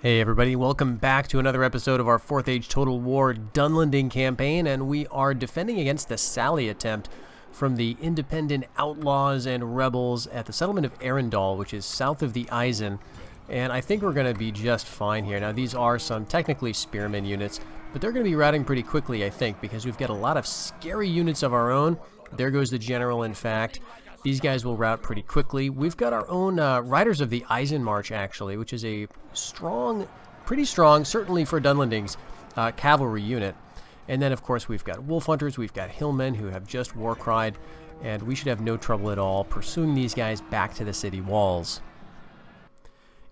Hey everybody, welcome back to another episode of our 4th Age Total War Dunlanding campaign, and we are defending against the sally attempt from the independent outlaws and rebels at the settlement of Arendal, which is south of the Eisen, and I think we're going to be just fine here. Now these are some technically spearmen units, but they're going to be routing pretty quickly, I think, because we've got a lot of scary units of our own. There goes the general, in fact. These guys will rout pretty quickly. We've got our own Riders of the Eisen March, actually, which is a strong, pretty strong, certainly for Dunlanding's cavalry unit. And then, of course, we've got Wolf Hunters, we've got Hillmen who have just war cried, and we should have no trouble at all pursuing these guys back to the city walls.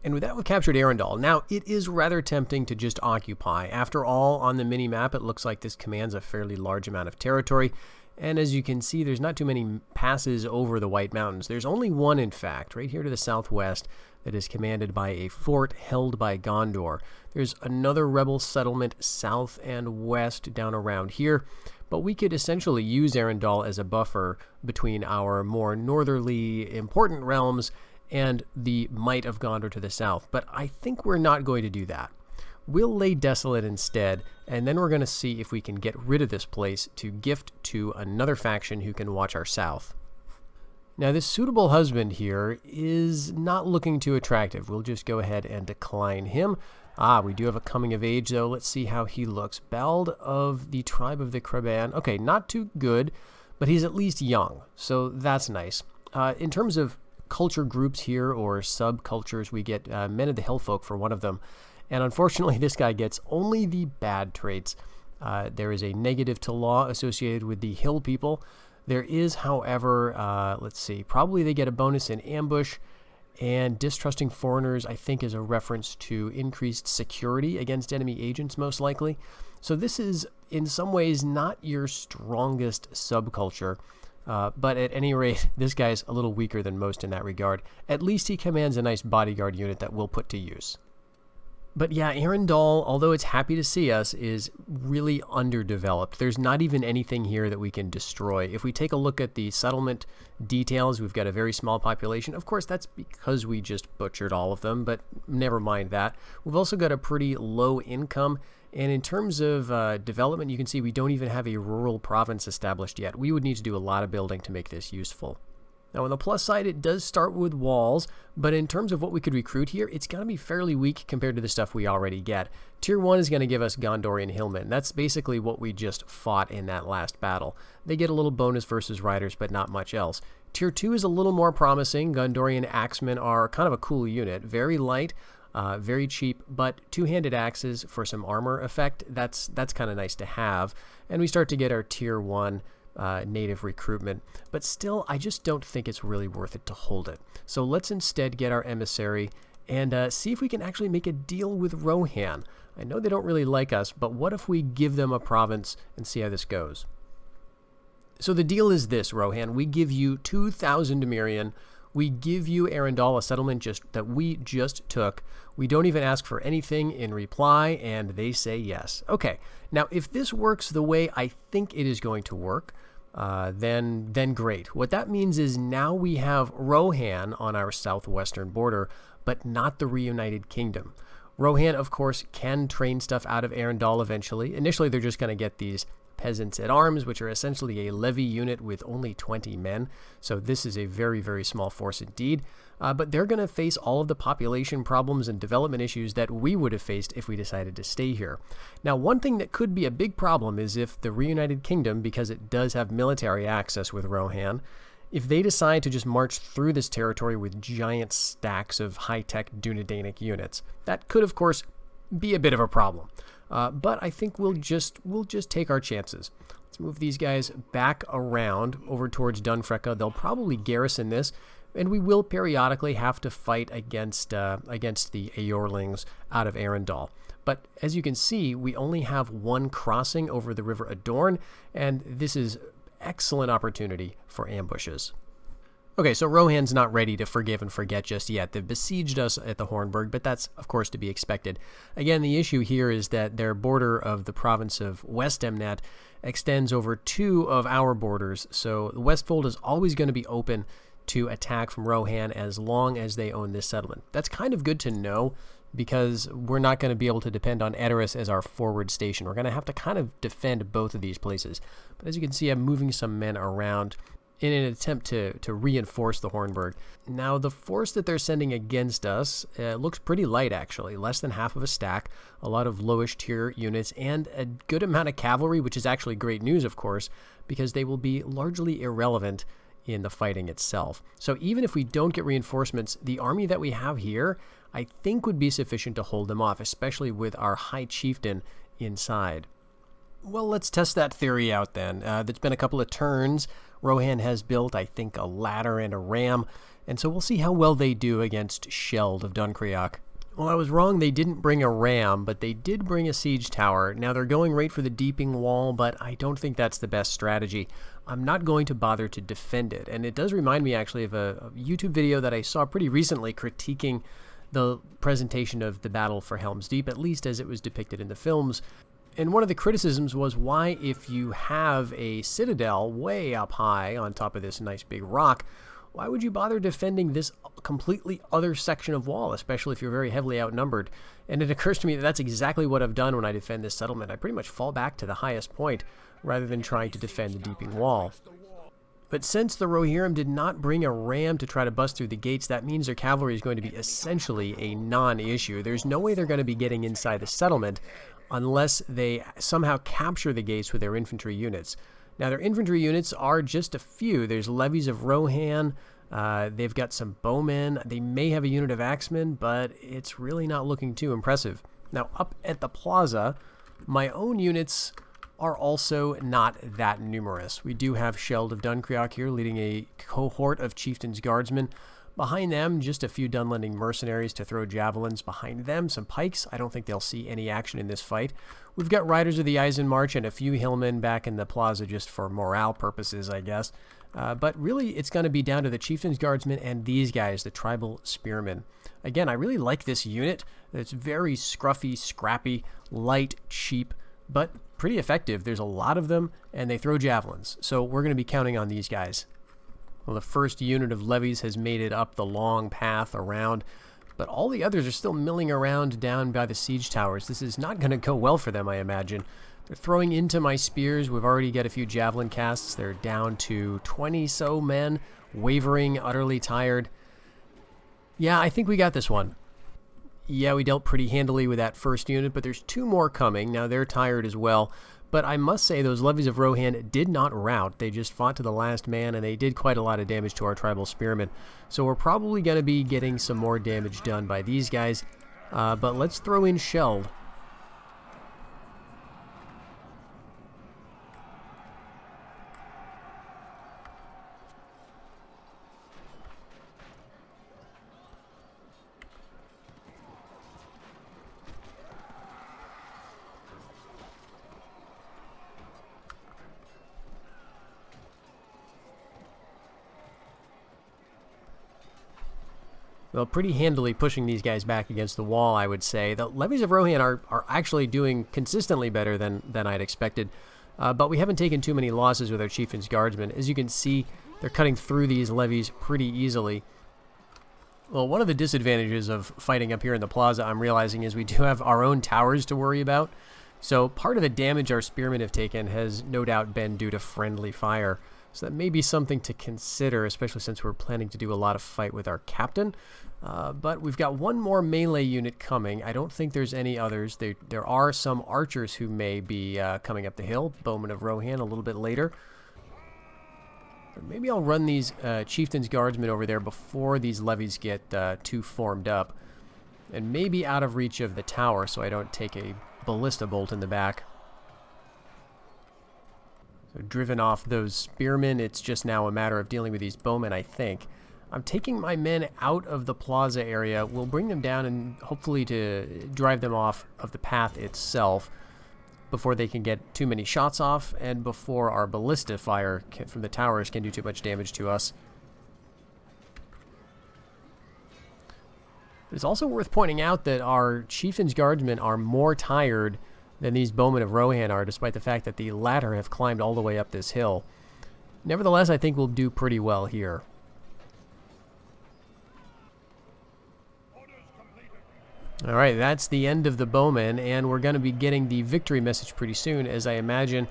And with that, we've captured Arendal. Now, it is rather tempting to just occupy. After all, on the mini-map, it looks like this commands a fairly large amount of territory. And as you can see, there's not too many passes over the White Mountains. There's only one, in fact, right here to the southwest that is commanded by a fort held by Gondor. There's another rebel settlement south and west down around here, but we could essentially use Arendal as a buffer between our more northerly important realms and the might of Gondor to the south. But I think we're not going to do that. We'll lay desolate instead, and then we're going to see if we can get rid of this place to gift to another faction who can watch our south. Now, this suitable husband here is not looking too attractive. We'll just go ahead and decline him. We do have a coming of age, though. Let's see how he looks. Bald of the tribe of the Creban. Okay, not too good, but he's at least young, so that's nice. In terms of culture groups here, or subcultures, we get Men of the Hillfolk for one of them. And unfortunately, this guy gets only the bad traits. There is a negative to law associated with the hill people. There is, however, let's see, probably they get a bonus in ambush, and distrusting foreigners, I think, is a reference to increased security against enemy agents, most likely. So this is, in some ways, not your strongest subculture. But at any rate, this guy's a little weaker than most in that regard. At least he commands a nice bodyguard unit that we'll put to use. But yeah, Arendal, although it's happy to see us, is really underdeveloped. There's not even anything here that we can destroy. If we take a look at the settlement details, we've got a very small population. Of course, that's because we just butchered all of them, but never mind that. We've also got a pretty low income, and in terms of development, you can see we don't even have a rural province established yet. We would need to do a lot of building to make this useful. Now, on the plus side, it does start with walls, but in terms of what we could recruit here, it's going to be fairly weak compared to the stuff we already get. Tier 1 is going to give us Gondorian Hillmen. That's basically what we just fought in that last battle. They get a little bonus versus riders, but not much else. Tier 2 is a little more promising. Gondorian Axemen are kind of a cool unit. Very light, very cheap, but two-handed axes for some armor effect. That's kind of nice to have. And we start to get our Tier 1 native recruitment, but still I just don't think it's really worth it to hold it. So let's instead get our emissary and see if we can actually make a deal with Rohan. I know they don't really like us, but what if we give them a province and see how this goes? So the deal is this, Rohan. We give you 2,000 Demirian. We give you Arendal, a settlement that we just took. We don't even ask for anything in reply, and they say yes. Okay, now if this works the way I think it is going to work, then great. What that means is now we have Rohan on our southwestern border, but not the reunited kingdom. Rohan, of course, can train stuff out of Arendal eventually. Initially, they're just going to get these peasants at arms, which are essentially a levy unit with only 20 men. So this is a very, very small force indeed. But they're going to face all of the population problems and development issues that we would have faced if we decided to stay here. Now, one thing that could be a big problem is if the reunited kingdom, because it does have military access with Rohan, if they decide to just march through this territory with giant stacks of high-tech Dunedainic units, that could, of course, be a bit of a problem. But I think we'll just take our chances. Let's move these guys back around over towards Dunfrecka. They'll probably garrison this, and we will periodically have to fight against the Eorlings out of Arendal. But as you can see, we only have one crossing over the River Adorn, and this is excellent opportunity for ambushes. Okay, so Rohan's not ready to forgive and forget just yet. They've besieged us at the Hornburg, but that's, of course, to be expected. Again, the issue here is that their border of the province of West Emnat extends over two of our borders, so the Westfold is always going to be open to attack from Rohan as long as they own this settlement. That's kind of good to know, because we're not going to be able to depend on Edoras as our forward station. We're going to have to kind of defend both of these places. But as you can see, I'm moving some men around in an attempt to reinforce the Hornburg. Now, the force that they're sending against us looks pretty light, actually. Less than half of a stack, a lot of lowish tier units, and a good amount of cavalry, which is actually great news, of course, because they will be largely irrelevant in the fighting itself. So even if we don't get reinforcements, the army that we have here, I think would be sufficient to hold them off, especially with our High Chieftain inside. Well, let's test that theory out then. There's been a couple of turns. Rohan has built, I think, a ladder and a ram, and so we'll see how well they do against Sheld of Dunkreok. Well, I was wrong. They didn't bring a ram, but they did bring a siege tower. Now, they're going right for the deeping wall, but I don't think that's the best strategy. I'm not going to bother to defend it, and it does remind me, actually, of a YouTube video that I saw pretty recently critiquing the presentation of the battle for Helm's Deep, at least as it was depicted in the films. And one of the criticisms was, why, if you have a citadel way up high on top of this nice big rock, why would you bother defending this completely other section of wall, especially if you're very heavily outnumbered? And it occurs to me that that's exactly what I've done when I defend this settlement. I pretty much fall back to the highest point rather than trying to defend the deeping wall. But since the Rohirrim did not bring a ram to try to bust through the gates, that means their cavalry is going to be essentially a non-issue. There's no way they're going to be getting inside the settlement unless they somehow capture the gates with their infantry units. Now, their infantry units are just a few. There's levies of Rohan. They've got some bowmen. They may have a unit of axemen, but it's really not looking too impressive. Now, up at the plaza, my own units are also not that numerous. We do have Sheld of Dunkreok here leading a cohort of Chieftain's Guardsmen. Behind them, just a few Dunlanding mercenaries to throw javelins. Behind them, some pikes. I don't think they'll see any action in this fight. We've got Riders of the Eisenmarch and a few hillmen back in the plaza just for morale purposes, I guess. But really, it's going to be down to the Chieftain's Guardsmen and these guys, the Tribal Spearmen. Again, I really like this unit. It's very scruffy, scrappy, light, cheap, but pretty effective. There's a lot of them, and they throw javelins. So we're going to be counting on these guys. Well, the first unit of levies has made it up the long path around, but all the others are still milling around down by the siege towers. This is not going to go well for them, I imagine. They're throwing into my spears. We've already got a few javelin casts. They're down to 20-so men, wavering, utterly tired. Yeah, I think we got this one. Yeah, we dealt pretty handily with that first unit, but there's two more coming. Now, they're tired as well. But I must say, those levies of Rohan did not rout. They just fought to the last man, and they did quite a lot of damage to our tribal spearmen. So we're probably going to be getting some more damage done by these guys. But let's throw in Sheld. Well, pretty handily pushing these guys back against the wall, I would say. The levies of Rohan are actually doing consistently better than I'd expected. But we haven't taken too many losses with our Chieftain's Guardsmen. As you can see, they're cutting through these levies pretty easily. Well, one of the disadvantages of fighting up here in the plaza, I'm realizing, is we do have our own towers to worry about. So part of the damage our spearmen have taken has no doubt been due to friendly fire. So that may be something to consider, especially since we're planning to do a lot of fight with our captain. But we've got one more melee unit coming. I don't think there's any others. There are some archers who may be coming up the hill. Bowmen of Rohan a little bit later. But maybe I'll run these Chieftain's Guardsmen over there before these levies get too formed up. And maybe out of reach of the tower so I don't take a ballista bolt in the back. So driven off those spearmen, it's just now a matter of dealing with these bowmen, I think. I'm taking my men out of the plaza area. We'll bring them down and hopefully to drive them off of the path itself before they can get too many shots off and before our ballista fire from the towers can do too much damage to us. It's also worth pointing out that our Chieftain's Guardsmen are more tired than these bowmen of Rohan are, despite the fact that the latter have climbed all the way up this hill. Nevertheless, I think we'll do pretty well here. All right, that's the end of the bowmen, and we're going to be getting the victory message pretty soon, as I imagine.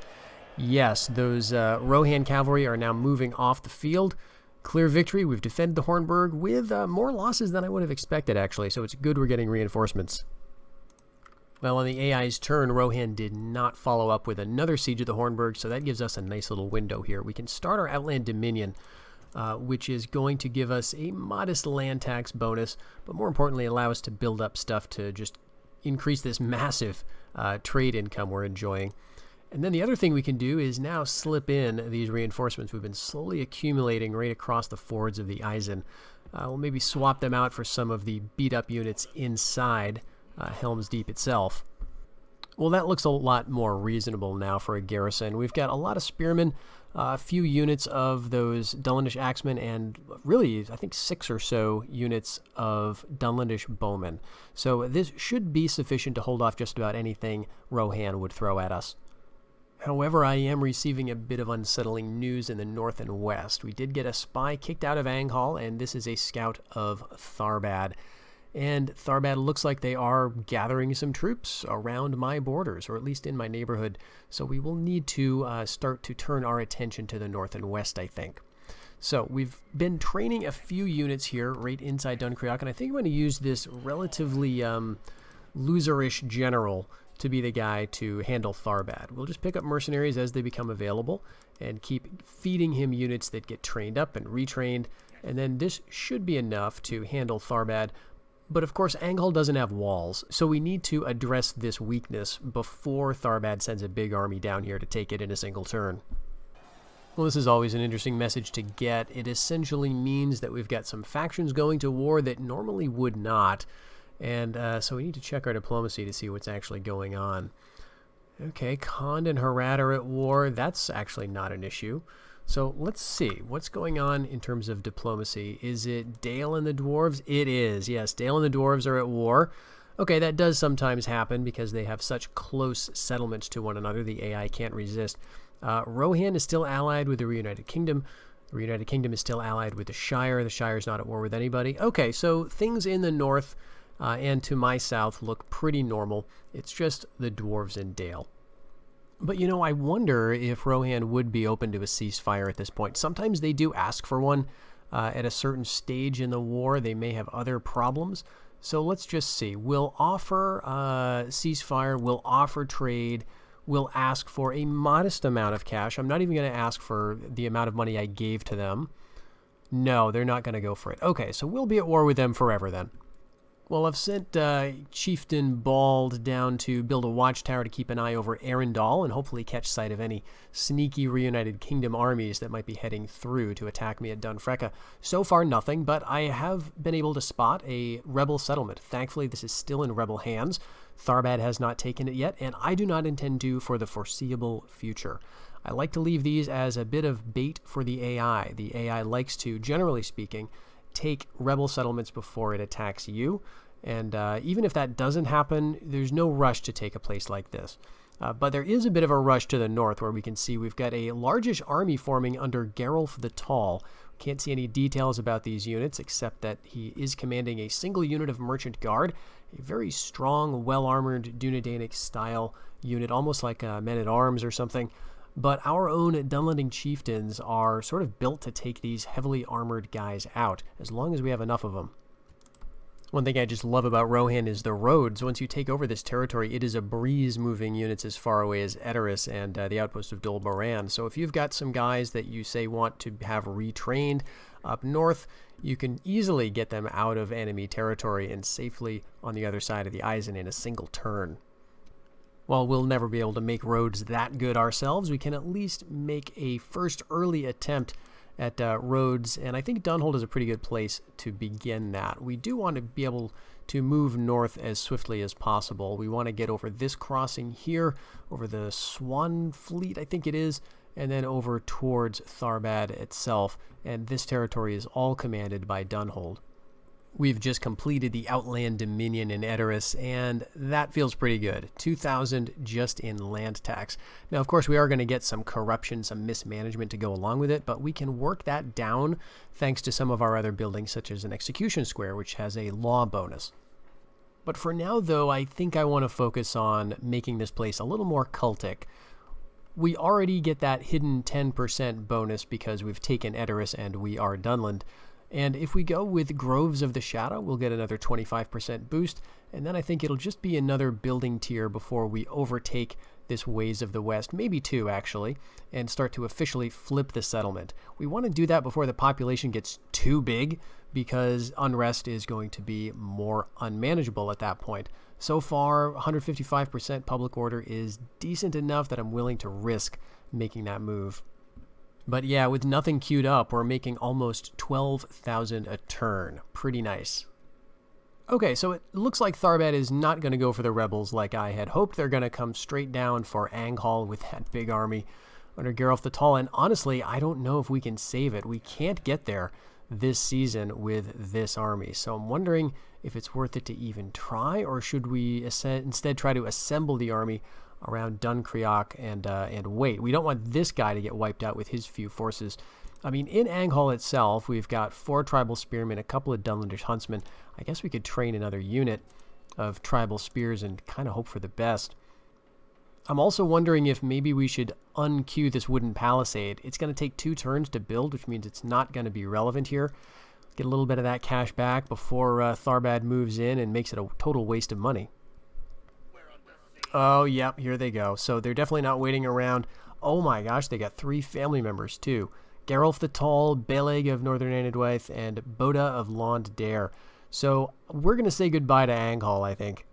Yes, those Rohan cavalry are now moving off the field. Clear victory. We've defended the Hornburg with more losses than I would have expected, actually, so it's good we're getting reinforcements. Well, on the AI's turn, Rohan did not follow up with another siege of the Hornburg, so that gives us a nice little window here. We can start our Outland Dominion, which is going to give us a modest land tax bonus, but more importantly, allow us to build up stuff to just increase this massive trade income we're enjoying. And then the other thing we can do is now slip in these reinforcements we've been slowly accumulating right across the fords of the Eisen. We'll maybe swap them out for some of the beat-up units inside Helm's Deep itself. Well, that looks a lot more reasonable now for a garrison. We've got a lot of spearmen, a few units of those Dunlandish axemen, and really, I think 6 or so units of Dunlandish bowmen. So this should be sufficient to hold off just about anything Rohan would throw at us. However, I am receiving a bit of unsettling news in the north and west. We did get a spy kicked out of Anghal, and this is a scout of Tharbad. And Tharbad looks like they are gathering some troops around my borders, or at least in my neighborhood. So we will need to start to turn our attention to the north and west, I think. So we've been training a few units here right inside Dunkreok, and I think I'm going to use this relatively loserish general to be the guy to handle Tharbad. We'll just pick up mercenaries as they become available and keep feeding him units that get trained up and retrained, and then this should be enough to handle Tharbad. But of course, Anghal doesn't have walls, so we need to address this weakness before Tharbad sends a big army down here to take it in a single turn. Well, this is always an interesting message to get. It essentially means that we've got some factions going to war that normally would not. And so we need to check our diplomacy to see what's actually going on. Okay, Khand and Harad are at war. That's actually not an issue. So let's see. What's going on in terms of diplomacy? Is it Dale and the Dwarves? It is. Yes, Dale and the Dwarves are at war. Okay, that does sometimes happen because they have such close settlements to one another. The AI can't resist. Rohan is still allied with the Reunited Kingdom. The Reunited Kingdom is still allied with the Shire. The Shire's not at war with anybody. Okay, so things in the north and to my south look pretty normal. It's just the Dwarves and Dale. But, you know, I wonder if Rohan would be open to a ceasefire at this point. Sometimes they do ask for one at a certain stage in the war. They may have other problems. So let's just see. We'll offer ceasefire. We'll offer trade. We'll ask for a modest amount of cash. I'm not even going to ask for the amount of money I gave to them. No, they're not going to go for it. Okay, so we'll be at war with them forever then. Well, I've sent Chieftain Bald down to build a watchtower to keep an eye over Arendal and hopefully catch sight of any sneaky Reunited Kingdom armies that might be heading through to attack me at Dunfrecca. So far, nothing, but I have been able to spot a rebel settlement. Thankfully, this is still in rebel hands. Tharbad has not taken it yet, and I do not intend to for the foreseeable future. I like to leave these as a bit of bait for the AI. The AI likes to, generally speaking, take rebel settlements before it attacks you, and even if that doesn't happen, there's no rush to take a place like this. But there is a bit of a rush to the north, where we can see we've got a largish army forming under Gerulf the Tall. Can't see any details about these units, except that he is commanding a single unit of Merchant Guard, a very strong, well-armored Dunedainic style unit, almost like men-at-arms or something. But our own Dunlanding chieftains are sort of built to take these heavily armored guys out, as long as we have enough of them. One thing I just love about Rohan is the roads. Once you take over this territory, it is a breeze moving units as far away as Edoras and the outpost of Dol Baran. So if you've got some guys that you say want to have retrained up north, you can easily get them out of enemy territory and safely on the other side of the Eisen in a single turn. While we'll never be able to make roads that good ourselves, we can at least make a first early attempt at roads, and I think Dunhold is a pretty good place to begin that. We do want to be able to move north as swiftly as possible. We want to get over this crossing here, over the Swan Fleet, I think it is, and then over towards Tharbad itself, and this territory is all commanded by Dunhold. We've just completed the Outland Dominion in Edoras, and that feels pretty good. 2,000 just in land tax. Now, of course, we are going to get some corruption, some mismanagement to go along with it, but we can work that down thanks to some of our other buildings, such as an execution square, which has a law bonus. But for now, though, I think I want to focus on making this place a little more cultic. We already get that hidden 10% bonus because we've taken Edoras and we are Dunland. And if we go with Groves of the Shadow, we'll get another 25% boost, and then I think it'll just be another building tier before we overtake this Ways of the West, maybe two actually, and start to officially flip the settlement. We want to do that before the population gets too big, because unrest is going to be more unmanageable at that point. So far, 155% public order is decent enough that I'm willing to risk making that move. But yeah, with nothing queued up, we're making almost 12,000 a turn. Pretty nice. Okay, so it looks like Tharbad is not going to go for the rebels like I had hoped. They're going to come straight down for Anghal with that big army under Geralf the Tall, and honestly, I don't know if we can save it. We can't get there this season with this army, so I'm wondering if it's worth it to even try, or should we instead try to assemble the army around Dunkreok and wait. We don't want this guy to get wiped out with his few forces. I mean, in Anghal itself, we've got 4 tribal spearmen, a couple of Dunlandish huntsmen. I guess we could train another unit of tribal spears and kind of hope for the best. I'm also wondering if maybe we should unqueue this wooden palisade. It's going to take 2 turns to build, which means it's not going to be relevant here. Get a little bit of that cash back before Tharbad moves in and makes it a total waste of money. Oh, yep, here they go. So they're definitely not waiting around. Oh my gosh, they got 3 family members too. Geralf the Tall, Beleg of Northern Anadwaith, and Boda of Lond Dare. So we're going to say goodbye to Anghal, I think.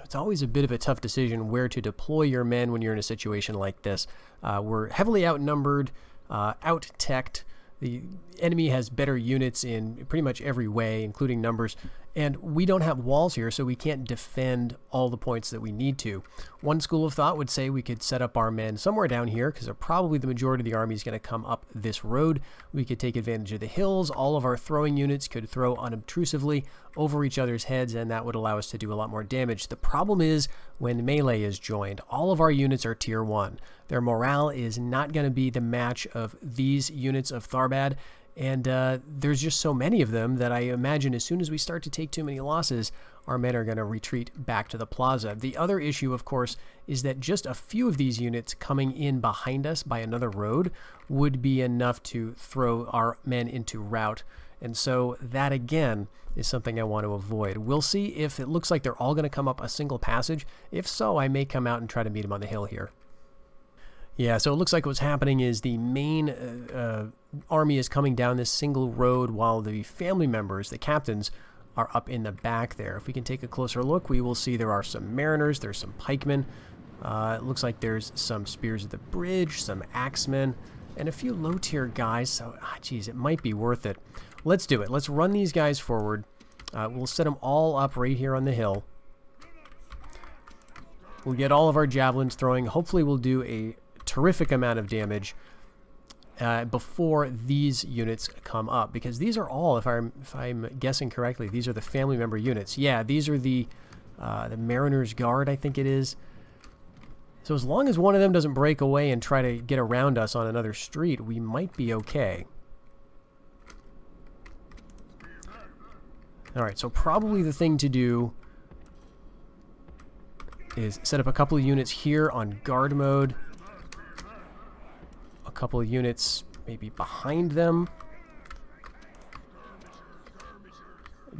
It's always a bit of a tough decision where to deploy your men when you're in a situation like this. We're heavily outnumbered, out-teched. The enemy has better units in pretty much every way, including numbers, and we don't have walls here, so we can't defend all the points that we need to. One school of thought would say we could set up our men somewhere down here, because probably the majority of the army is going to come up this road. We could take advantage of the hills. All of our throwing units could throw unobtrusively over each other's heads, and that would allow us to do a lot more damage. The problem is when melee is joined. All of our units are tier 1. Their morale is not going to be the match of these units of Tharbad, and there's just so many of them that I imagine as soon as we start to take too many losses, our men are going to retreat back to the plaza. The other issue, of course, is that just a few of these units coming in behind us by another road would be enough to throw our men into rout. And so that, again, is something I want to avoid. We'll see if it looks like they're all going to come up a single passage. If so, I may come out and try to meet them on the hill here. Yeah, so it looks like what's happening is the main army is coming down this single road while the family members, the captains, are up in the back there. If we can take a closer look, we will see there are some mariners, there's some pikemen. It looks like there's some spears at the bridge, some axemen, and a few low-tier guys. So, geez, it might be worth it. Let's do it. Let's run these guys forward. We'll set them all up right here on the hill. We'll get all of our javelins throwing. Hopefully we'll do a terrific amount of damage before these units come up, because these are all, if I'm guessing correctly, these are the family member units. Yeah, these are the Mariner's Guard, I think it is. So as long as one of them doesn't break away and try to get around us on another street, we might be okay. Alright, so probably the thing to do is set up a couple of units here on guard mode. A couple of units maybe behind them.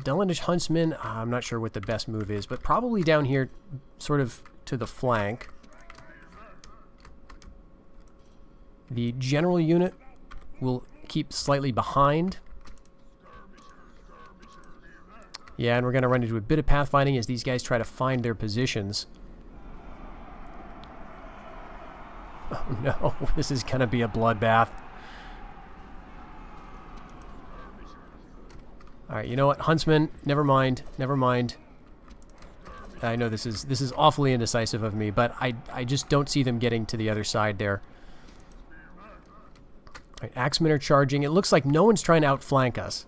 Dunlandish huntsmen, I'm not sure what the best move is, but probably down here sort of to the flank. The general unit will keep slightly behind. Yeah, and we're going to run into a bit of pathfinding as these guys try to find their positions. Oh no, this is going to be a bloodbath. Alright, you know what? Huntsman, never mind. Never mind. I know this is awfully indecisive of me, but I just don't see them getting to the other side there. Alright, axemen are charging. It looks like no one's trying to outflank us.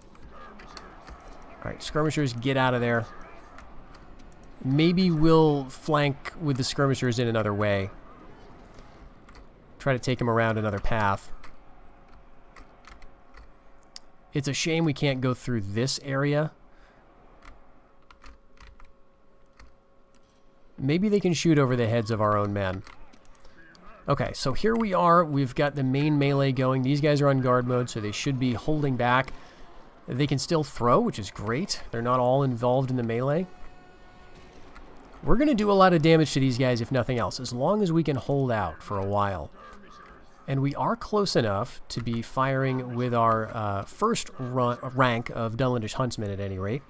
Alright, skirmishers, get out of there. Maybe we'll flank with the skirmishers in another way. Try to take them around another path. It's a shame we can't go through this area. Maybe they can shoot over the heads of our own men. Okay, so here we are. We've got the main melee going. These guys are on guard mode, so they should be holding back. They can still throw, which is great. They're not all involved in the melee. We're going to do a lot of damage to these guys, if nothing else, as long as we can hold out for a while. And we are close enough to be firing with our first rank of Dunlandish Huntsmen, at any rate.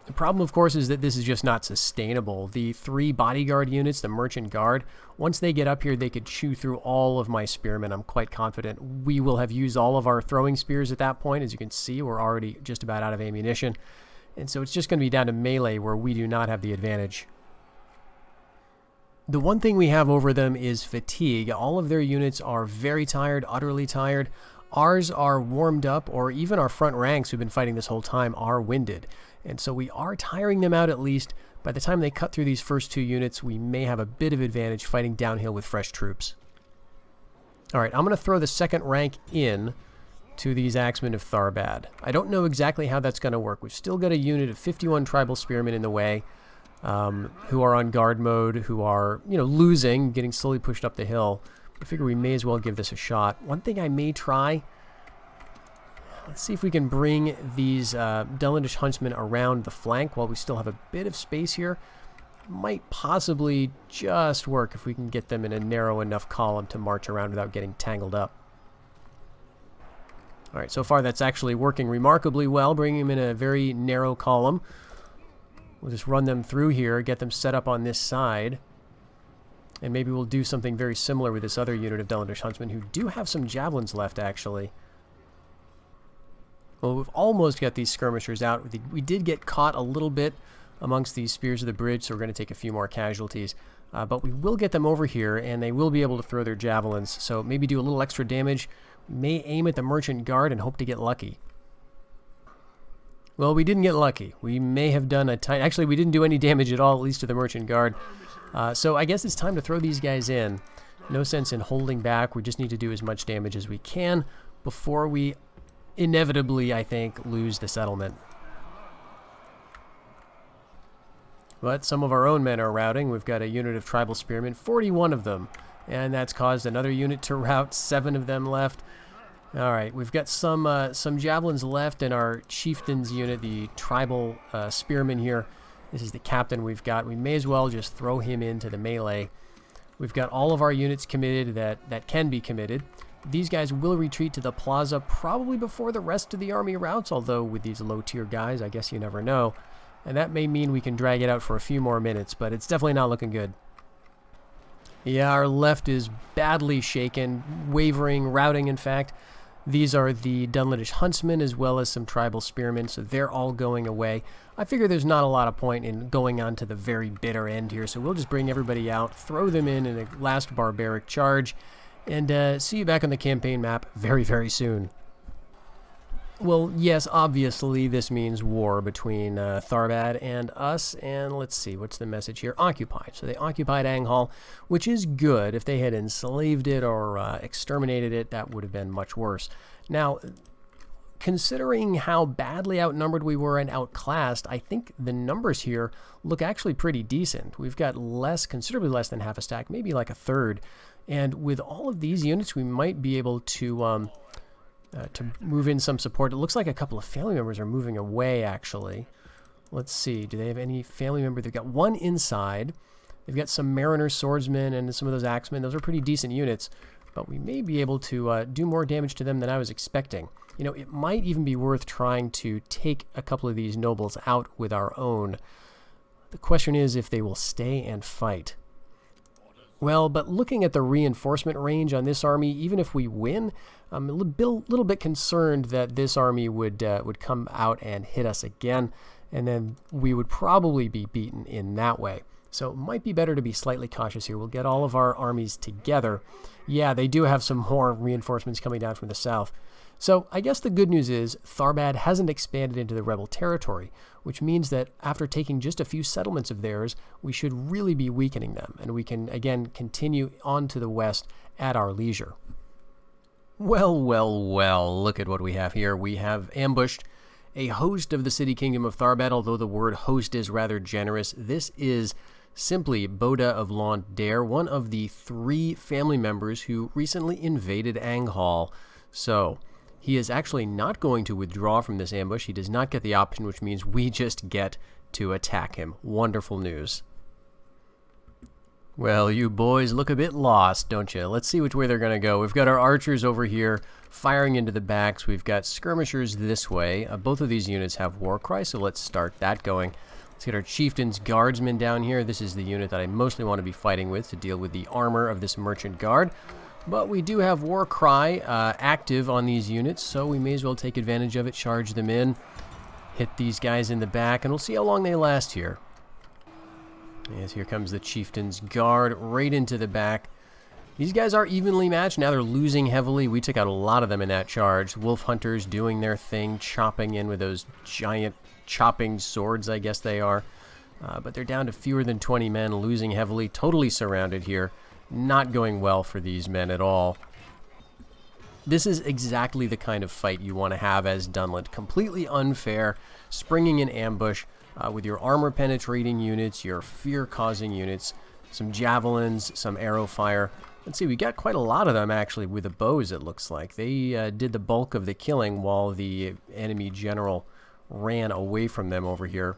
The problem, of course, is that this is just not sustainable. The 3 bodyguard units, the merchant guard, once they get up here, they could chew through all of my spearmen. I'm quite confident we will have used all of our throwing spears at that point. As you can see, we're already just about out of ammunition. And so it's just going to be down to melee where we do not have the advantage. The one thing we have over them is fatigue. All of their units are very tired, utterly tired. Ours are warmed up, or even our front ranks who've been fighting this whole time are winded. And so we are tiring them out at least. By the time they cut through these first 2 units, we may have a bit of advantage fighting downhill with fresh troops. Alright, I'm going to throw the second rank in to these Axemen of Tharbad. I don't know exactly how that's going to work. We've still got a unit of 51 tribal spearmen in the way, who are on guard mode, who are, losing, getting slowly pushed up the hill. I figure we may as well give this a shot. One thing I may try... Let's see if we can bring these Dunlandish Huntsmen around the flank while we still have a bit of space here. Might possibly just work if we can get them in a narrow enough column to march around without getting tangled up. Alright, so far that's actually working remarkably well, bringing them in a very narrow column. We'll just run them through here, get them set up on this side. And maybe we'll do something very similar with this other unit of Dunlandish Huntsmen who do have some javelins left, actually. Well, we've almost got these skirmishers out. We did get caught a little bit amongst these spears of the bridge, so we're going to take a few more casualties. But we will get them over here, and they will be able to throw their javelins, so maybe do a little extra damage. We may aim at the merchant guard and hope to get lucky. Well, we didn't get lucky. We may have done a tiny... Actually, we didn't do any damage at all, at least to the merchant guard. So I guess it's time to throw these guys in. No sense in holding back. We just need to do as much damage as we can before we... inevitably, I think, lose the settlement. But some of our own men are routing. We've got a unit of tribal spearmen, 41 of them, and that's caused another unit to rout, 7 of them left. Alright, we've got some javelins left in our chieftain's unit, the tribal spearman here. This is the captain we've got. We may as well just throw him into the melee. We've got all of our units committed that can be committed. These guys will retreat to the plaza probably before the rest of the army routes, although with these low-tier guys, I guess you never know. And that may mean we can drag it out for a few more minutes, but it's definitely not looking good. Yeah, our left is badly shaken, wavering, routing, in fact. These are the Dunlandish Huntsmen as well as some tribal spearmen, so they're all going away. I figure there's not a lot of point in going on to the very bitter end here, so we'll just bring everybody out, throw them in a last barbaric charge, and see you back on the campaign map very, very soon. Well, yes, obviously this means war between Tharbad and us, and let's see, what's the message here? Occupied. So they occupied Anghal, which is good. If they had enslaved it or exterminated it, that would have been much worse. Now, considering how badly outnumbered we were and outclassed, I think the numbers here look actually pretty decent. We've got considerably less than half a stack, maybe like a third. And with all of these units, we might be able to move in some support. It looks like a couple of family members are moving away, actually. Let's see. Do they have any family member? They've got one inside. They've got some Mariner swordsmen and some of those axemen. Those are pretty decent units. But we may be able to do more damage to them than I was expecting. You know, it might even be worth trying to take a couple of these nobles out with our own. The question is if they will stay and fight. Well, but looking at the reinforcement range on this army, even if we win, I'm a little bit concerned that this army would come out and hit us again, and then we would probably be beaten in that way. So it might be better to be slightly cautious here. We'll get all of our armies together. Yeah, they do have some more reinforcements coming down from the south. So I guess the good news is Tharbad hasn't expanded into the rebel territory, which means that after taking just a few settlements of theirs, we should really be weakening them, and we can again continue on to the west at our leisure. Well, well, well, look at what we have here. We have ambushed a host of the city kingdom of Tharbad, although the word host is rather generous. This is simply Boda of Lond-Dare, one of the 3 family members who recently invaded Anghal. So he is actually not going to withdraw from this ambush. He does not get the option, which means we just get to attack him. Wonderful news. Well, you boys look a bit lost, don't you? Let's see which way they're going to go. We've got our archers over here firing into the backs. We've got skirmishers this way. Both of these units have war cry, so let's start that going. Let's get our chieftain's guardsmen down here. This is the unit that I mostly want to be fighting with to deal with the armor of this merchant guard. But we do have war cry active on these units, so we may as well take advantage of it, charge them in, hit these guys in the back, and we'll see how long they last here. Yes, here comes the chieftain's guard right into the back. These guys are evenly matched. Now they're losing heavily. We took out a lot of them in that charge. Wolf hunters doing their thing, chopping in with those giant chopping swords, I guess they are. But they're down to fewer than 20 men, losing heavily, totally surrounded here. Not going well for these men at all. This is exactly the kind of fight you want to have as Dunland. Completely unfair, springing in ambush with your armor-penetrating units, your fear-causing units, some javelins, some arrow fire. Let's see, we got quite a lot of them, actually, with the bows, it looks like. They did the bulk of the killing while the enemy general ran away from them over here.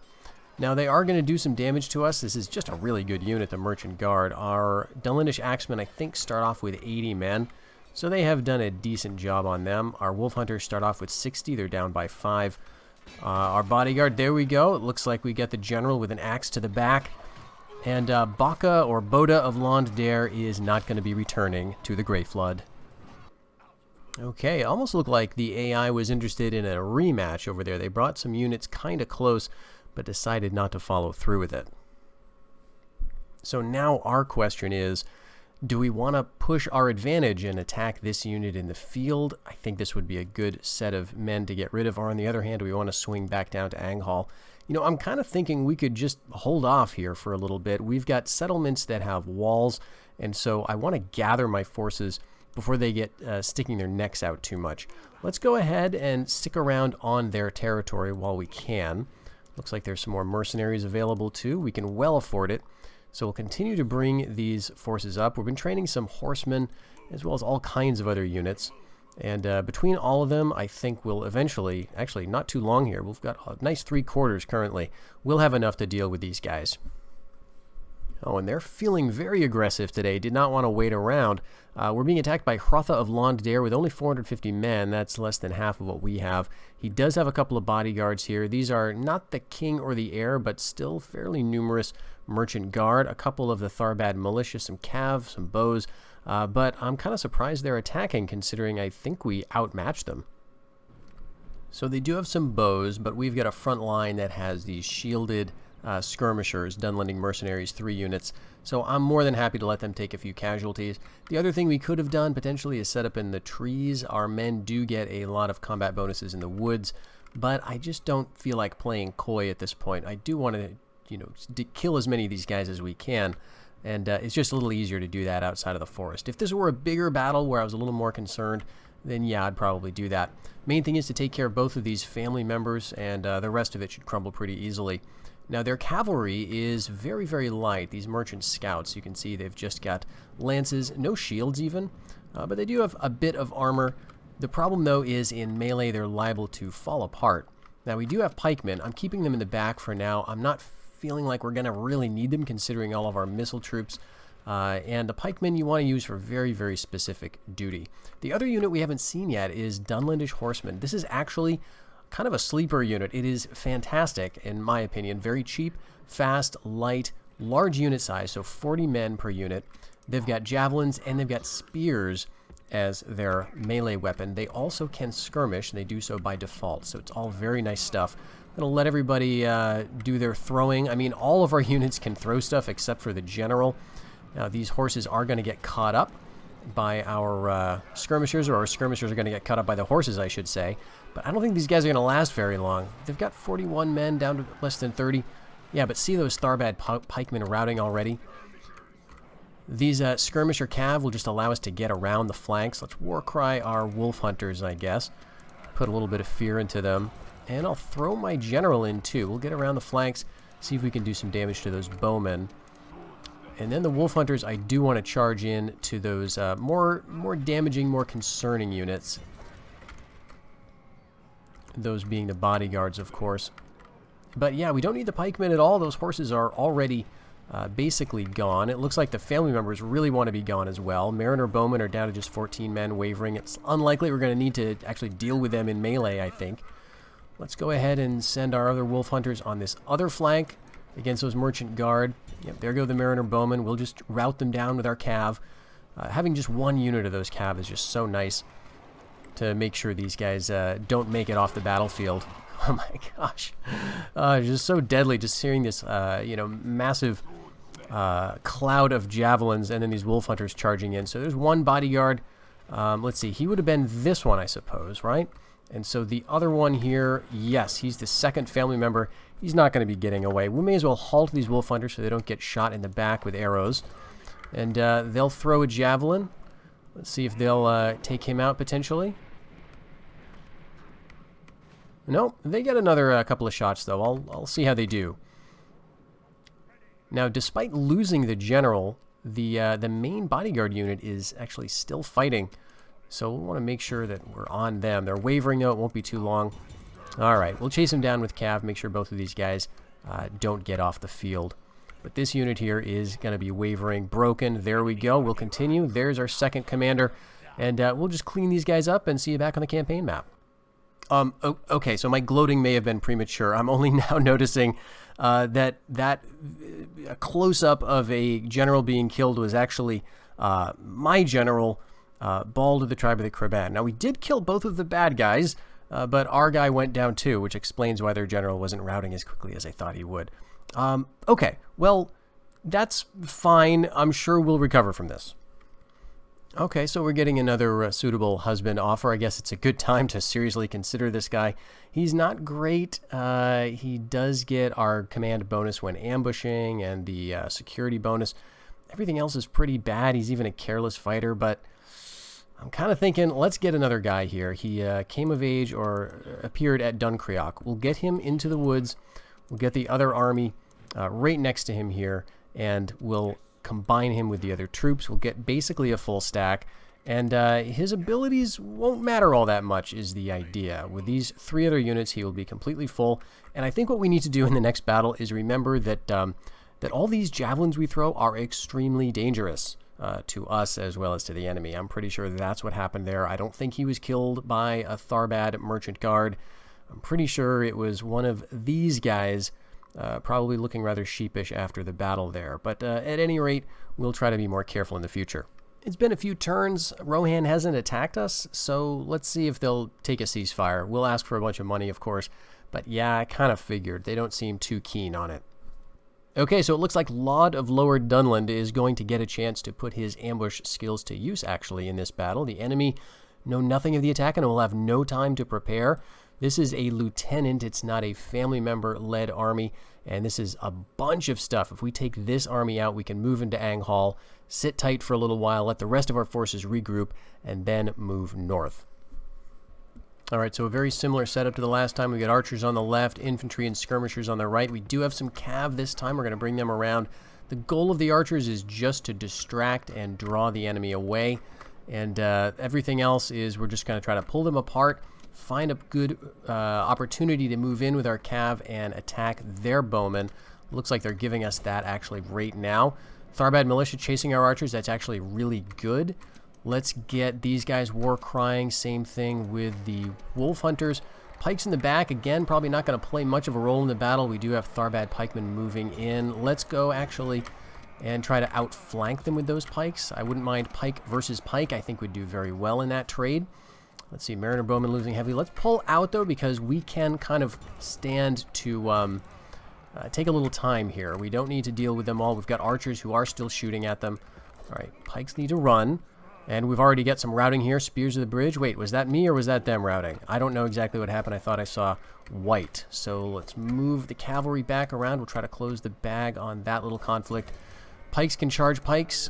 Now, they are going to do some damage to us. This is just a really good unit, the Merchant Guard. Our Dunlandish Axemen, I think, start off with 80 men, so they have done a decent job on them. Our Wolf Hunters start off with 60. They're down by 5. Our bodyguard, there we go. It looks like we got the general with an axe to the back. And Baka, or Boda of Lond-Dare, is not going to be returning to the Grey Flood. Okay, it almost looked like the AI was interested in a rematch over there. They brought some units kind of close, but decided not to follow through with it. So now our question is, do we want to push our advantage and attack this unit in the field? I think this would be a good set of men to get rid of. Or on the other hand, do we want to swing back down to Anghal? You know, I'm kind of thinking we could just hold off here for a little bit. We've got settlements that have walls, and so I want to gather my forces before they get sticking their necks out too much. Let's go ahead and stick around on their territory while we can. Looks like there's some more mercenaries available too. We can well afford it. So we'll continue to bring these forces up. We've been training some horsemen as well as all kinds of other units. And between all of them, I think we'll eventually, actually not too long here, we've got a nice 3/4 currently. We'll have enough to deal with these guys. Oh, and they're feeling very aggressive today. Did not want to wait around. We're being attacked by Hrotha of Lond-Dare with only 450 men. That's less than half of what we have. He does have a couple of bodyguards here. These are not the king or the heir, but still fairly numerous merchant guard. A couple of the Tharbad militia, some cav, some bows. But I'm kind of surprised they're attacking, considering I think we outmatched them. So they do have some bows, but we've got a front line that has these shielded skirmishers, Dunlanding mercenaries, 3 units. So I'm more than happy to let them take a few casualties. The other thing we could have done potentially is set up in the trees. Our men do get a lot of combat bonuses in the woods, but I just don't feel like playing coy at this point. I do want to, you know, kill as many of these guys as we can. And it's just a little easier to do that outside of the forest. If this were a bigger battle where I was a little more concerned, then yeah, I'd probably do that. Main thing is to take care of both of these family members, and the rest of it should crumble pretty easily. Now, their cavalry is very, very light. These merchant scouts, you can see they've just got lances, no shields even, but they do have a bit of armor. The problem, though, is in melee, they're liable to fall apart. Now, we do have pikemen. I'm keeping them in the back for now. I'm not feeling like we're going to really need them considering all of our missile troops. And the pikemen you want to use for very, very specific duty. The other unit we haven't seen yet is Dunlandish Horsemen. This is actually kind of a sleeper unit. It is fantastic, in my opinion. Very cheap, fast, light, large unit size, so 40 men per unit. They've got javelins and they've got spears as their melee weapon. They also can skirmish, and they do so by default, so it's all very nice stuff. I'm going to let everybody do their throwing. I mean, all of our units can throw stuff except for the general. Now, these horses are going to get caught up by our skirmishers, or our skirmishers are going to get caught up by the horses, I should say. But I don't think these guys are going to last very long. They've got 41 men down to less than 30. Yeah, but see those Tharbad pikemen routing already? These skirmisher cav will just allow us to get around the flanks. Let's war cry our wolf hunters, I guess. Put a little bit of fear into them. And I'll throw my general in too. We'll get around the flanks, see if we can do some damage to those bowmen. And then the wolf hunters, I do want to charge in to those more damaging, more concerning units. Those being the bodyguards, of course. But yeah, we don't need the pikemen at all. Those horses are already basically gone. It looks like the family members really want to be gone as well. Mariner bowmen are down to just 14 men wavering. It's unlikely we're going to need to actually deal with them in melee, I think. Let's go ahead and send our other wolf hunters on this other flank against those merchant guard. Yep, there go the Mariner bowmen. We'll just rout them down with our cav. Having just one unit of those cav is just so nice to make sure these guys don't make it off the battlefield. Oh my gosh. It's just so deadly just hearing this, massive cloud of javelins and then these wolf hunters charging in. So there's one bodyguard. Let's see. He would have been this one, I suppose, right? And so the other one here, yes, he's the second family member. He's not going to be getting away. We may as well halt these wolf hunters so they don't get shot in the back with arrows. And they'll throw a javelin. Let's see if they'll take him out potentially. Nope, they get another couple of shots though. I'll see how they do. Now, despite losing the general, the main bodyguard unit is actually still fighting. So we'll want to make sure that we're on them. They're wavering though, it won't be too long. Alright, we'll chase them down with cav, make sure both of these guys don't get off the field. But this unit here is going to be wavering, broken. There we go, we'll continue. There's our second commander. And we'll just clean these guys up and see you back on the campaign map. Okay, so my gloating may have been premature. I'm only now noticing that a close-up of a general being killed was actually my general, Bald of the Tribe of the Tharbad. Now, we did kill both of the bad guys, but our guy went down too, which explains why their general wasn't routing as quickly as I thought he would. Okay, well, that's fine. I'm sure we'll recover from this. Okay, so we're getting another suitable husband offer. I guess it's a good time to seriously consider this guy. He's not great. He does get our command bonus when ambushing and the security bonus. Everything else is pretty bad. He's even a careless fighter, but I'm kind of thinking, let's get another guy here. He came of age or appeared at Dunkreok. We'll get him into the woods. We'll get the other army right next to him here, and we'll combine him with the other troops. We'll get basically a full stack, and his abilities won't matter all that much is the idea. With these three other units, he will be completely full, and I think what we need to do in the next battle is remember that that all these javelins we throw are extremely dangerous to us as well as to the enemy. I'm pretty sure that's what happened there. I don't think he was killed by a Tharbad merchant guard. I'm pretty sure it was one of these guys, probably looking rather sheepish after the battle there. But at any rate, we'll try to be more careful in the future. It's been a few turns. Rohan hasn't attacked us, so let's see if they'll take a ceasefire. We'll ask for a bunch of money, of course. But yeah, I kind of figured. They don't seem too keen on it. Okay, so it looks like Laud of Lower Dunland is going to get a chance to put his ambush skills to use, actually, in this battle. The enemy know nothing of the attack and will have no time to prepare. This is a lieutenant. It's not a family member-led army, and this is a bunch of stuff. If we take this army out, we can move into Anghal, sit tight for a little while, let the rest of our forces regroup, and then move north. All right, so a very similar setup to the last time. We got archers on the left, infantry and skirmishers on the right. We do have some cav this time. We're going to bring them around. The goal of the archers is just to distract and draw the enemy away, and everything else is we're just going to try to pull them apart, find a good opportunity to move in with our cav and attack their bowmen. Looks like they're giving us that actually right now. Tharbad militia chasing our archers. That's actually really good. Let's get these guys war crying. Same thing with the wolf hunters. Pikes in the back. Again, probably not going to play much of a role in the battle. We do have Tharbad pikemen moving in. Let's go actually and try to outflank them with those pikes. I wouldn't mind pike versus pike. I think we'd do very well in that trade. Let's see, Mariner bowmen losing heavily. Let's pull out, though, because we can kind of stand to take a little time here. We don't need to deal with them all. We've got archers who are still shooting at them. All right, pikes need to run. And we've already got some routing here. Spears of the Bridge. Wait, was that me or was that them routing? I don't know exactly what happened. I thought I saw white. So let's move the cavalry back around. We'll try to close the bag on that little conflict. Pikes can charge pikes.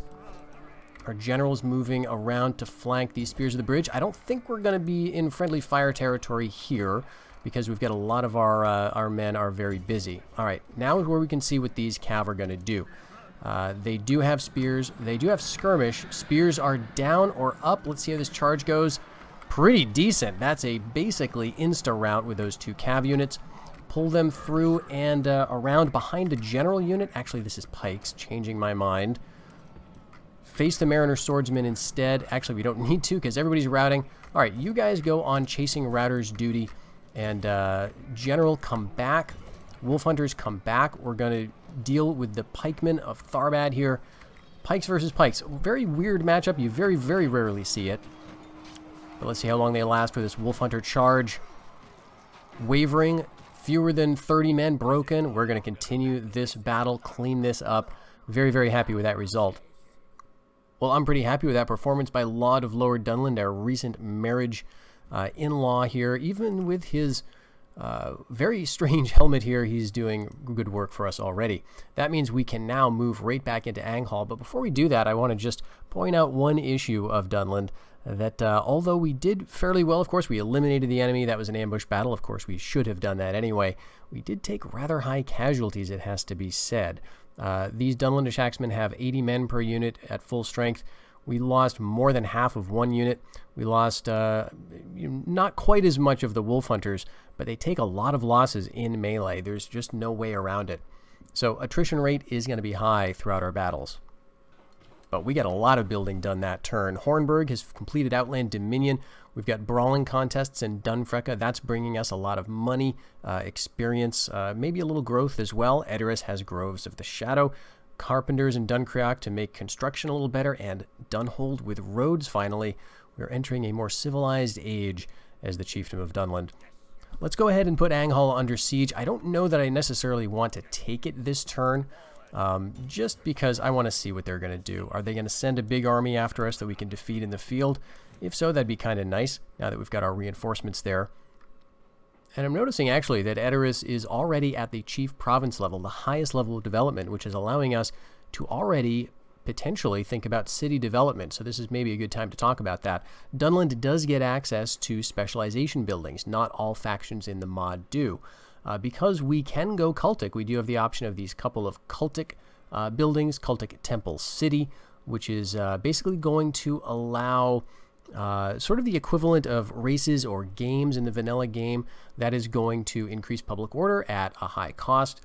Our general's moving around to flank these Spears of the Bridge. I don't think we're going to be in friendly fire territory here. because we've got a lot of our men are very busy. All right, now is where we can see what these cav are going to do. They do have spears. They do have skirmish. Spears are down or up. Let's see how this charge goes. Pretty decent. That's a basically insta-rout with those 2 cav units. Pull them through and around behind a general unit. Actually, this is pikes, changing my mind. Face the Mariner Swordsman instead. Actually, we don't need to because everybody's routing. All right, you guys go on chasing routers duty. And General, come back. Wolf Hunters, come back. We're going to deal with the pikemen of Tharbad here. Pikes versus pikes. Very weird matchup. You very, very rarely see it. But let's see how long they last for this Wolf Hunter charge. Wavering. Fewer than 30 men broken. We're going to continue this battle, clean this up. Very, very happy with that result. Well, I'm pretty happy with that performance by Laud of Lower Dunland, our recent marriage in-law here. Even with his very strange helmet here, he's doing good work for us already. That means we can now move right back into Anghall. But before we do that, I want to just point out one issue of Dunland. That although we did fairly well, of course, we eliminated the enemy. That was an ambush battle. Of course, we should have done that anyway. We did take rather high casualties, it has to be said. These Dunlandish axemen have 80 men per unit at full strength. We lost more than half of one unit. We lost not quite as much of the Wolf Hunters, but they take a lot of losses in melee. There's just no way around it. So attrition rate is going to be high throughout our battles. But we got a lot of building done that turn. Hornburg has completed Outland Dominion. We've got brawling contests in Dunfrecka. That's bringing us a lot of money, experience, maybe a little growth as well. Edoras has Groves of the Shadow. Carpenters in Dunkreoch to make construction a little better. And Dunhold with roads, finally. We're entering a more civilized age as the Chiefdom of Dunland. Let's go ahead and put Anghall under siege. I don't know that I necessarily want to take it this turn. Just because I want to see what they're going to do. Are they going to send a big army after us that we can defeat in the field? If so, that'd be kind of nice, now that we've got our reinforcements there. And I'm noticing, actually, that Edoras is already at the chief province level, the highest level of development, which is allowing us to already potentially think about city development. So this is maybe a good time to talk about that. Dunland does get access to specialization buildings. Not all factions in the mod do. Because we can go cultic, we do have the option of these couple of cultic buildings, Cultic Temple City, which is basically going to allow sort of the equivalent of races or games in the vanilla game. That is going to increase public order at a high cost,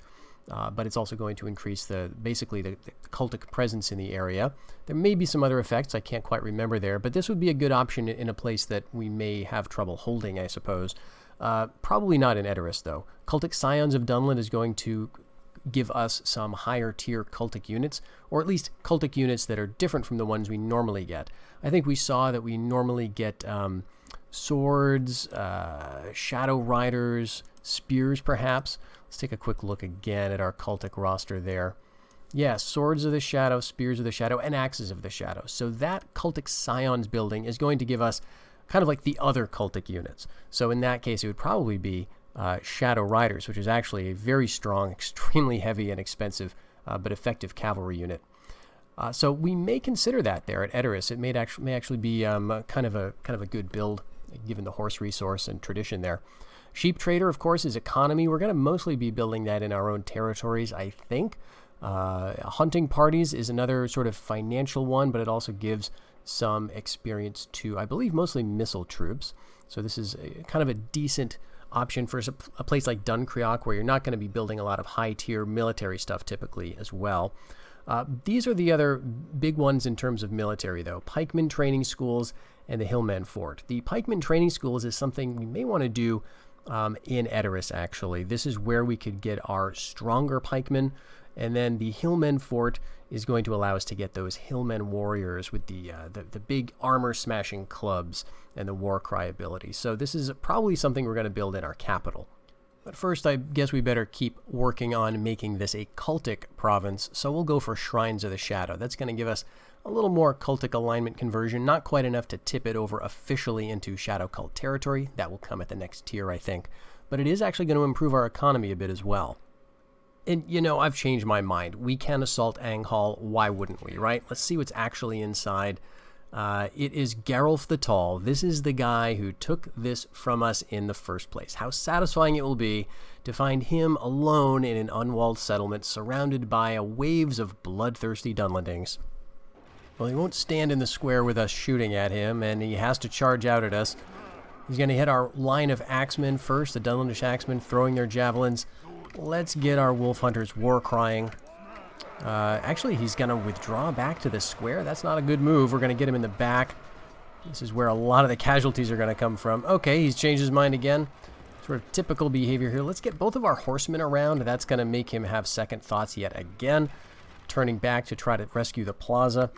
but it's also going to increase basically the cultic presence in the area. There may be some other effects I can't quite remember there, but this would be a good option in a place that we may have trouble holding, I suppose. Probably not in Edoras, though. Cultic Scions of Dunland is going to give us some higher tier cultic units, or at least cultic units that are different from the ones we normally get. I think we saw that we normally get swords, shadow riders, spears perhaps. Let's take a quick look again at our cultic roster there. Yeah, swords of the shadow, spears of the shadow, and axes of the shadow. So that cultic Scions building is going to give us kind of like the other cultic units. So in that case, it would probably be Shadow Riders, which is actually a very strong, extremely heavy and expensive, but effective cavalry unit. So we may consider that there at Edoras. It may actually be kind of a good build, given the horse resource and tradition there. Sheep Trader, of course, is economy. We're going to mostly be building that in our own territories, I think. Hunting parties is another sort of financial one, but it also gives some experience to, I believe, mostly missile troops. So this is kind of a decent option for a place like Dunkreoch, where you're not going to be building a lot of high-tier military stuff typically as well. These are the other big ones in terms of military, though. Pikemen training schools and the Hillmen Fort. The Pikemen training schools is something we may want to do in Edoras, actually. This is where we could get our stronger pikemen, and then the Hillmen Fort is going to allow us to get those Hillmen warriors with the big armor-smashing clubs and the war cry ability. So this is probably something we're going to build in our capital. But first, I guess we better keep working on making this a cultic province, so we'll go for Shrines of the Shadow. That's going to give us a little more cultic alignment conversion, not quite enough to tip it over officially into Shadow Cult territory. That will come at the next tier, I think. But it is actually going to improve our economy a bit as well. And, you know, I've changed my mind. We can assault Anghall. Why wouldn't we, right? Let's see what's actually inside. It is Geralf the Tall. This is the guy who took this from us in the first place. How satisfying it will be to find him alone in an unwalled settlement surrounded by waves of bloodthirsty Dunlandings. Well, he won't stand in the square with us shooting at him, and he has to charge out at us. He's going to hit our line of axemen first, the Dunlandish axemen throwing their javelins. Let's get our wolf hunters war crying. Actually, he's going to withdraw back to the square. That's not a good move. We're going to get him in the back. This is where a lot of the casualties are going to come from. Okay, he's changed his mind again. Sort of typical behavior here. Let's get both of our horsemen around. That's going to make him have second thoughts yet again. Turning back to try to rescue the plaza.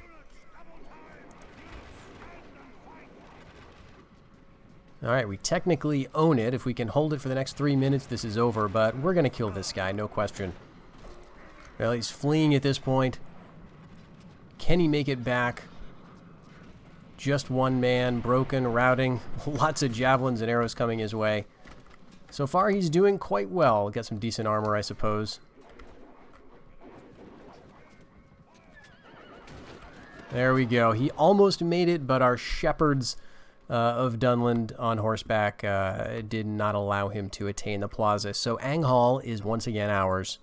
Alright, we technically own it. If we can hold it for the next 3 minutes, this is over. But we're going to kill this guy, no question. Well, he's fleeing at this point. Can he make it back? Just one man, broken, routing. Lots of javelins and arrows coming his way. So far, he's doing quite well. Got some decent armor, I suppose. There we go. He almost made it, but our shepherds of Dunland on horseback did not allow him to attain the plaza. So Anghal is once again ours.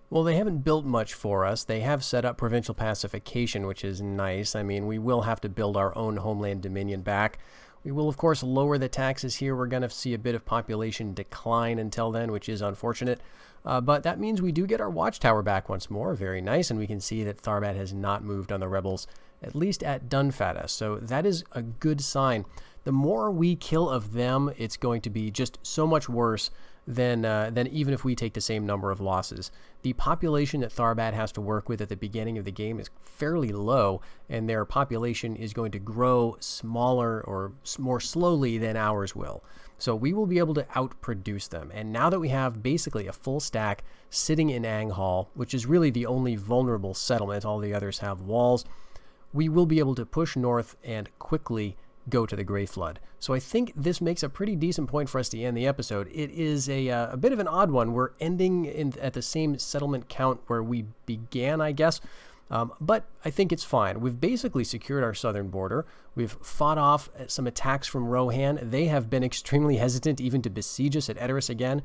Well, they haven't built much for us. They have set up provincial pacification, which is nice. I mean, we will have to build our own homeland dominion back. We will, of course, lower the taxes here. We're going to see a bit of population decline until then, which is unfortunate. But that means we do get our watchtower back once more. Very nice. And we can see that Tharbad has not moved on the rebels, at least at Dunfada. So that is a good sign. The more we kill of them, it's going to be just so much worse than even if we take the same number of losses. The population that Tharbad has to work with at the beginning of the game is fairly low, and their population is going to grow smaller or more slowly than ours will. So we will be able to outproduce them. And now that we have basically a full stack sitting in Anghal, which is really the only vulnerable settlement, all the others have walls, we will be able to push north and quickly go to the Grey Flood. So I think this makes a pretty decent point for us to end the episode. It is a bit of an odd one. We're ending at the same settlement count where we began, I guess. But I think it's fine. We've basically secured our southern border. We've fought off some attacks from Rohan. They have been extremely hesitant even to besiege us at Edoras again.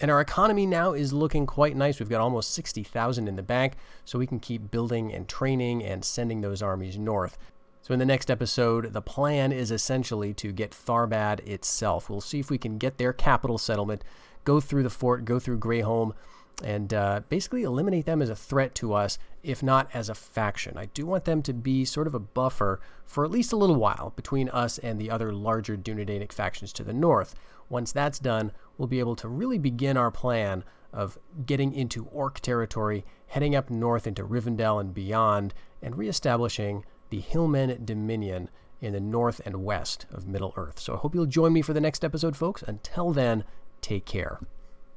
And our economy now is looking quite nice. We've got almost 60,000 in the bank, so we can keep building and training and sending those armies north. So in the next episode, the plan is essentially to get Tharbad itself. We'll see if we can get their capital settlement, go through the fort, go through Greyholm, and basically eliminate them as a threat to us, if not as a faction. I do want them to be sort of a buffer for at least a little while between us and the other larger Dúnedainic factions to the north. Once that's done, we'll be able to really begin our plan of getting into Orc territory, heading up north into Rivendell and beyond, and reestablishing the Hillmen Dominion in the north and west of Middle-earth. So I hope you'll join me for the next episode, folks. Until then, take care.